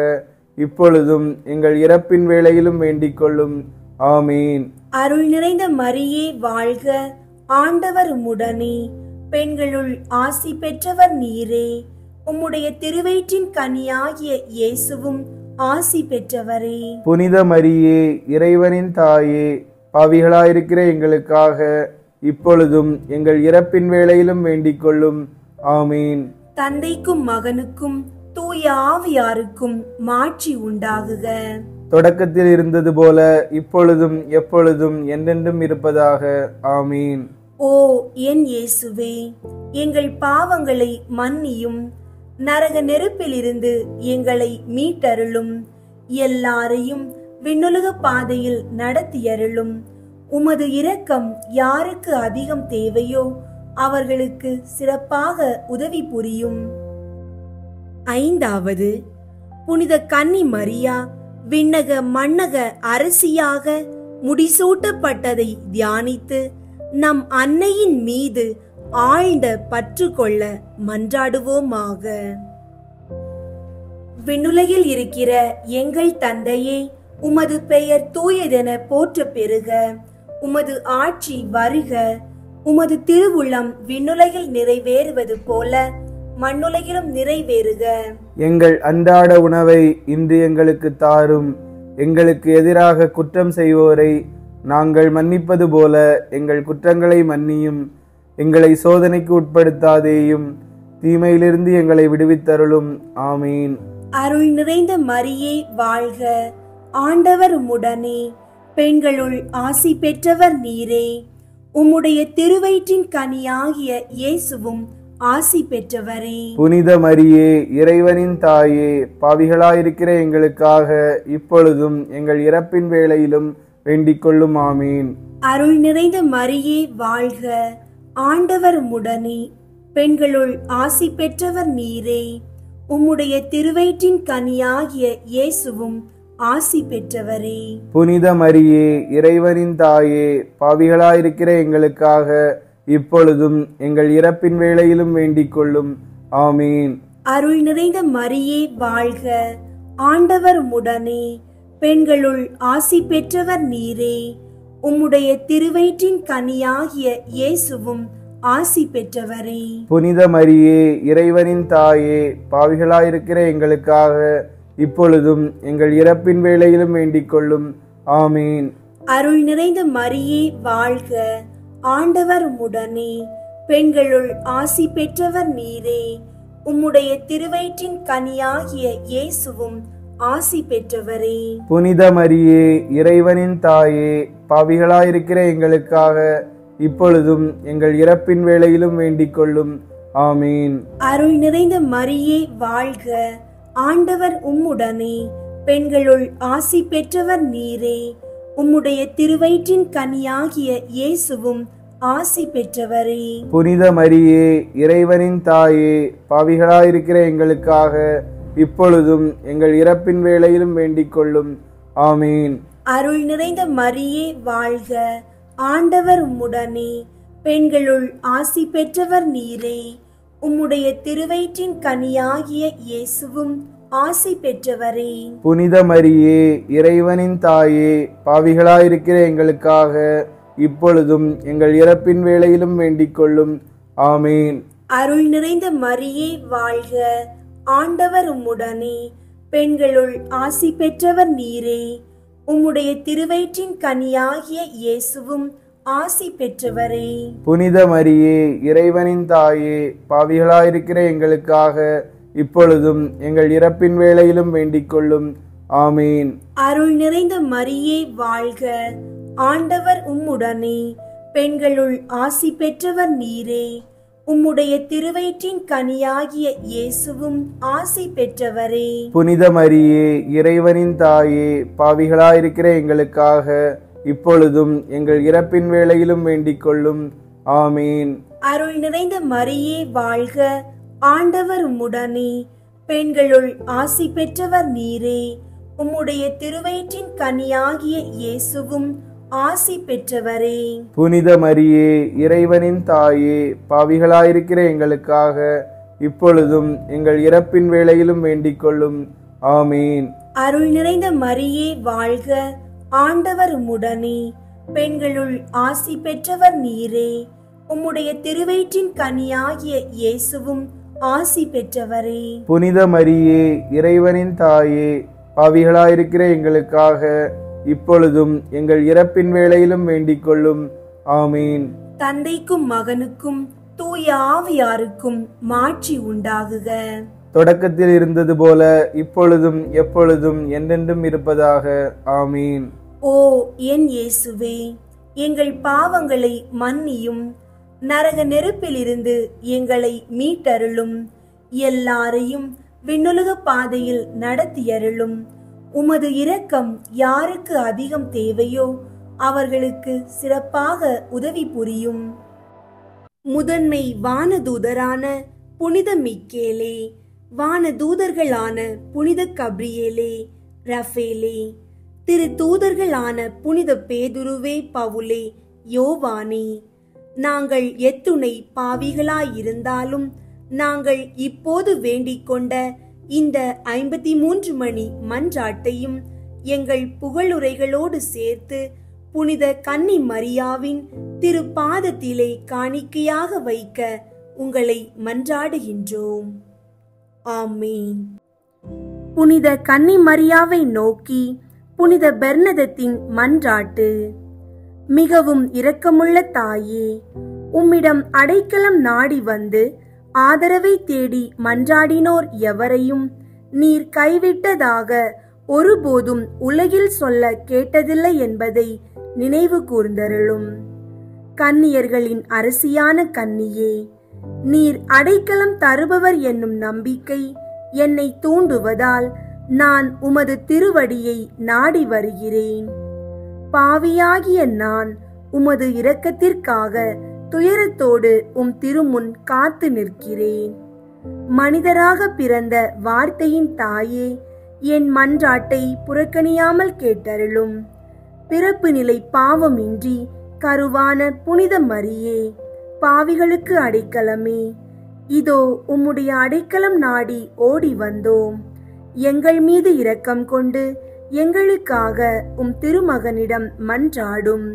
இப்பொழுதும் எங்கள் இறப்பின் வேளையிலும் வேண்டிக் கொள்ளும். ஆமீன். அருள் நிறைந்த மரியே வாழ்க, ஆண்டவர் உம்முடனே, பெண்களுள் ஆசி பெற்றவர் நீரே. உம்முடைய திருவயிற்றின் கனியாகிய இயேசுவும் ஆசி பெற்றவரே. புனித மரியே, இறைவனின் தாயே, பாவிகளாயிருக்கிற எங்களுக்காக இப்பொழுதும் எங்கள் இறப்பின் வேளையிலும் வேண்டிக் கொள்ளும். ஆமீன். தந்தைக்கும் மகனுக்கும் தூய ஆவியாருக்கும் மாட்சி உண்டாகுக. தொடக்கத்தில் இருந்தது போல இப்பொழுதும் எப்பொழுதும் என்றென்றும் இருப்பதாக. ஆமீன். ஓ என் இயேசுவே, எங்கள் பாவங்களை மன்னியும், நரக நெருப்பிலிருந்து எங்களை மீட்டருளும், எல்லாரையும் விண்ணுலக பாதையில் நடத்தியருளும். உமது இரக்கம் யாருக்கு அதிகம் தேவையோ அவர்களுக்கு சிறப்பாக உதவி புரியும். ஐந்தாவது, புனித கன்னி மரியா விண்ணக மண்ணக அரசியாக முடிசூட்டப்பட்டதை தியானித்து நம் அன்னையின் மீது ஆழ்ந்த பற்று கொள்ள மன்றாடுவோமாக. விண்ணுலகில் இருக்கிற எங்கள் தந்தையே, உமது பெயர் தூயதென போற்ற பெறுக. உமது ஆட்சி வருக. உமது திருவுள்ளம் விண்ணுலகில் நிறைவேறுவது போல மண்ணுலகிலும் நிறைவேறுக. எங்கள் அன்றாட உணவை இன்று எங்களுக்கு தாரும். எங்களுக்கு எதிராக குற்றம் செய்வோரை நாங்கள் மன்னிப்பது போல எங்கள் குற்றங்களை மன்னியும். எங்களை சோதனைக்கு உட்படுத்தாதேயும், தீமையிலிருந்து எங்களை விடுவித்தருளும். ஆமீன். அருள் நிறைந்த மரியே வாழ்க, ஆண்டவர் உம்முடனே, பெண்களுள் ஆசி பெற்றவர் நீரே. உம்முடைய திருவயிற்றின் கனியாகிய இயேசுவும் ஆசி பெற்றவரே. புனித மரியே, இறைவனின் தாயே, பாவிகளாயிருக்கிற எங்களுக்காக இப்பொழுதும் எங்கள் இறப்பின் வேளையிலும் வேண்டிக் கொள்ளும். ஆமீன். அருள் நிறைந்த மரியே வாழ்க, ஆண்டவர் உம்முடனே, பெண்களுள் ஆசி பெற்றவர் நீரே. உம்முடைய திருவயிற்றின் கனியாகிய இயேசுவும் ஆசி பெற்றவரே. புனித மரியே, இறைவனின் தாயே, பாவிகளாயிருக்கிற எங்களுக்காக இப்பொழுதும் எங்கள் இறப்பின் வேளையிலும் வேண்டிக் கொள்ளும். ஆமீன். அருள் நிறைந்த மரியே வாழ்க, ஆண்டவர் உம்முடனே, பெண்களுள் ஆசி பெற்றவர் நீரே. உம்முடைய திருவயிற்றின் கனியாகிய இயேசுவும் ஆசி பெற்றவரே. புனித மரியே, இறைவனின் தாயே, பாவிகளாயிருக்கிற எங்களுக்காக இப்பொழுதும் எங்கள் இறப்பின் வேளையிலும் வேண்டிக் கொள்ளும். ஆமீன். அருள் நிறைந்த மரியே வாழ்க, ஆண்டவர் உம்முடனே, பெண்களுள் ஆசி பெற்றவர் நீரே. உம்முடைய திருவயிற்றின் கனியாகிய இயேசுவும் ஆசி பெற்றவரே. புனித மரியே, இறைவனின் தாயே, பாவிகளாயிருக்கிற எங்களுக்காக இப்பொழுதும் எங்கள் இறப்பின் வேளையிலும் வேண்டிக் கொள்ளும். ஆமீன். அருள் நிறைந்த மரியே வாழ்க, ஆண்டவர் உம்முடனே, பெண்களுள் ஆசி பெற்றவர் நீரே. உம்முடைய திருவயிற்றின் கனியாகிய இயேசுவும் ஆசி பெற்றவரே. புனித மரியே, இறைவனின் தாயே, பாவிகளாயிருக்கிற எங்களுக்காக இப்பொழுதும் எங்கள் இறப்பின் வேளையிலும் வேண்டிக் கொள்ளும். ஆமீன். அருள் நிறைந்த மரியே வாழ்க, ஆண்டவர் உம்முடனே, பெண்களுள் ஆசி பெற்றவர் நீரே. உம்முடைய திருவயிற்றின் கனியாகிய இயேசுவும் ஆசி பெற்றவரே. புனித மரியே, இறைவனின் தாயே, பாவிகளாயிருக்கிற எங்களுக்காக இப்பொழுதும் எங்கள் இறப்பின் வேளையிலும் வேண்டிக் கொள்ளும். ஆமீன். அருள் நிறைந்த மரியே வாழ்க, ஆண்டவர் உம்முடனே, பெண்களுள் ஆசி பெற்றவர் நீரே. உம்முடைய திருவயிற்றின் கனியாகிய இயேசுவும் ஆசி பெற்றவரே. புனித மரியே, இறைவனின் தாயே, பாவிகளாயிருக்கிற எங்களுக்காக இப்பொழுதும் எங்கள் இறப்பின் வேளையிலும் வேண்டிக் கொள்ளும். ஆமீன். அருள் நிறைந்த மரியே வாழ்க, ஆண்டவர் உம்முடனே, பெண்களுள் ஆசி பெற்றவர் நீரே. உம்முடைய திருவயிற்றின் கனியாகிய இயேசுவும் ஆசி பெற்றவரே. புனித மரியே, இறைவனின் தாயே, பாவிகளாயிருக்கிற எங்களுக்காக இப்பொழுதும் எங்கள் இறப்பின் வேளையிலும் வேண்டிக் கொள்ளும். ஆமீன். அருள் நிறைந்த மரியே வாழ்க, ஆண்டவர் உம்முடனே, பெண்களுள் ஆசி பெற்றவர் நீரே. உம்முடைய திருவயிற்றின் கனியாகிய இயேசுவும் ஆசி பெற்றவரே. புனித மரியே, இறைவனின் தாயே, பாவிகளாயிருக்கிற எங்களுக்காக இப்பொழுதும் எங்கள் இறப்பின் வேளையிலும் வேண்டிக் கொள்ளும். ஆமீன். அருள் நிறைந்த மரியே வாழ்க, ஆண்டவர் உம்முடனே, பெண்களுள் ஆசி பெற்றவர் நீரே. உம்முடைய திருவயிற்றின் கனியாகிய இயேசுவும் ஆசி பெற்றவரே. புனித மரியே, இறைவனின் தாயே, பாவிகளாயிருக்கிற எங்களுக்காக இப்பொழுதும் எங்கள் இறப்பின் வேளையிலும் வேண்டிக் கொள்ளும். ஆமீன். தந்தைக்கும் மகனுக்கும் தூய ஆவியாருக்கும் மாட்சி உண்டாகுக. தொடக்கத்தில் இருந்தது போல இப்பொழுதும் எப்பொழுதும் என்றென்றும் இருப்பதாக. ஆமீன். ஓ என் இயேசுவே, எங்கள் பாவங்களை மன்னியும், நரக நெருப்பிலிருந்து எங்களை மீட்டருளும், எல்லாரையும் விண்ணுலக பாதையில் நடத்தியருளும். உமது இரக்கம் யாருக்கு அதிகம் தேவையோ அவர்களுக்கு சிறப்பாக உதவி புரியும். முதன்மை வானதூதரான புனித மிக்கேலே, வானதூதர்களான புனித கப்ரியேலே, ரஃபேலே, திரு தூதர்களான புனித பேதுருவே, பவுலே, யோவானே, நாங்கள் எத்துணை பாவிகளாயிருந்தாலும் நாங்கள் இப்போது வேண்டிக் கொண்ட இந்த 53 மணி மன்றாட்டையும் எங்கள் புகழுரைகளோடு சேர்த்து புனித கன்னி மரியாவின் திரு பாதத்திலே காணிக்கையாக வைக்க உங்களை மன்றாடுகின்றோம். ஆமீன். புனித கன்னி மரியாவை நோக்கி புனித பெர்னதத்தின் மன்றாட்டு. மிகவும் இரக்கமுள்ள தாயே, உம்மிடம் அடைக்கலம் நாடி வந்து ஆதரவை தேடி மன்றாடினோர் எவரையும் நீர் கைவிட்டதாக ஒருபோதும் உலகில் சொல்ல கேட்டதில்லை என்பதை நினைவு கூர்ந்தருளும். கன்னியர்களின் அரசியான கன்னியே, நீர் அடைக்கலம் தருபவர் என்னும் நம்பிக்கை என்னை தூண்டுவதால் நான் உமது திருவடியை நாடி வருகிறேன். பாவியாகிய நான் உமது இரக்கத்திற்காக துயரத்தோடு திருமுன் காத்து நிற்கிறேன். மனிதராக பிறந்த வார்த்தையின் தாயே, என் மன்றாட்டை புறக்கணியாமல் கேட்டருளும். பிறப்பு நிலை பாவமின்றி கருவான புனித மரியே, பாவிகளுக்கு அடைக்கலமே, இதோ உம்முடைய அடைக்கலம் நாடி ஓடி வந்தோம். எங்கள் மீது இரக்கம் கொண்டு எங்களுக்காக திருமகனிடம் மன்றாடும்.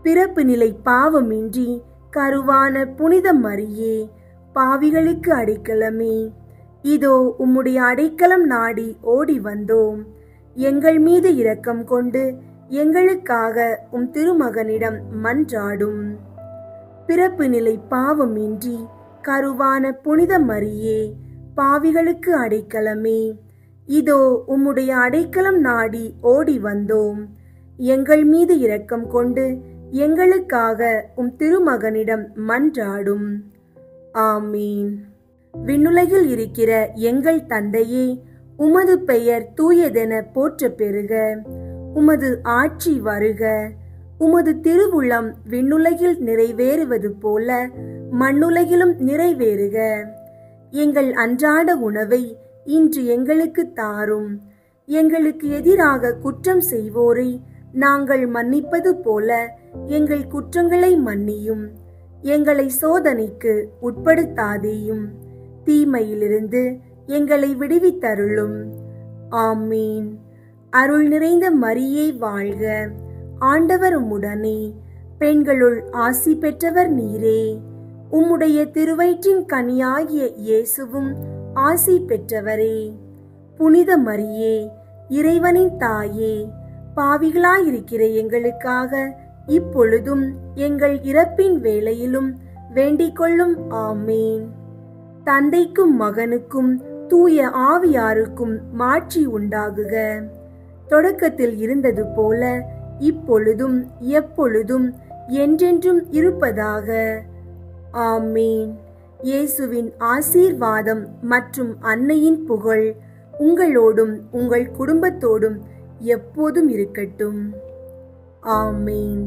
பிறப்பு நிலை பாவமின்றி கருவான புனித மரியே, பாவிகளுக்கு அடைக்கலமே, இதோ உம்முடைய அடைக்கலம் நாடி ஓடி வந்தோம். எங்கள் மீது இரக்கம் கொண்டு எங்களுக்காக திருமகனிடம் மன்றாடும். பிறப்பு நிலை பாவமின்றி கருவான புனித மரியே, பாவிகளுக்கு அடைக்கலமே, இதோ உம்முடைய அடைக்கலம் நாடி ஓடி வந்தோம். எங்கள் மீது இரக்கம் கொண்டு எங்களுக்காக திருமகனிடம் மன்றாடும். ஆமீன். விண்ணுலகில் இருக்கிற எங்கள் தந்தையே, உமது பெயர் தூயதென போற்ற பெறுக. உமது ஆட்சி வருக. உமது திருவுளம் விண்ணுலகில் நிறைவேறுவது போல மண்ணுலகிலும் நிறைவேறுக. எங்கள் அன்றாட உணவை இன்று எங்களுக்கு தாரும். எங்களுக்கு எதிராக குற்றம் செய்வோரை நாங்கள் மன்னிப்பது போல எங்கள் குற்றங்களை மன்னியும். எங்களை சோதனைக்கு உட்படுத்தாதேயும், தீமையிலிருந்து எங்களை விடுவித்தருளும். ஆமீன். அருள் நிறைந்த மரியே வாழ்க, ஆண்டவர் உம்முடனே, பெண்களுள் ஆசி பெற்றவர் நீரே. உம்முடைய திருவயிற்றின் கனியாகிய இயேசுவும் ஆசி பெற்றவரே. புனித மரியே, இறைவனின் தாயே, பாவிகளாயிருக்கிற எங்களுக்காக இப்பொழுதும் எங்கள் இறப்பின் வேளையிலும் வேண்டிக் கொள்ளும். ஆமீன். தந்தைக்கும் மகனுக்கும் தூய ஆவியாருக்கும் மாட்சி உண்டாகுக. தொடக்கத்தில் இருந்தது போல இப்பொழுதும் எப்பொழுதும் என்றென்றும் இருப்பதாக. ஆமீன். இயேசுவின் ஆசீர்வாதம் மற்றும் அன்னையின் புகழ் உங்களோடும் உங்கள் குடும்பத்தோடும் எப்போதும் இருக்கட்டும். ஆமீன்.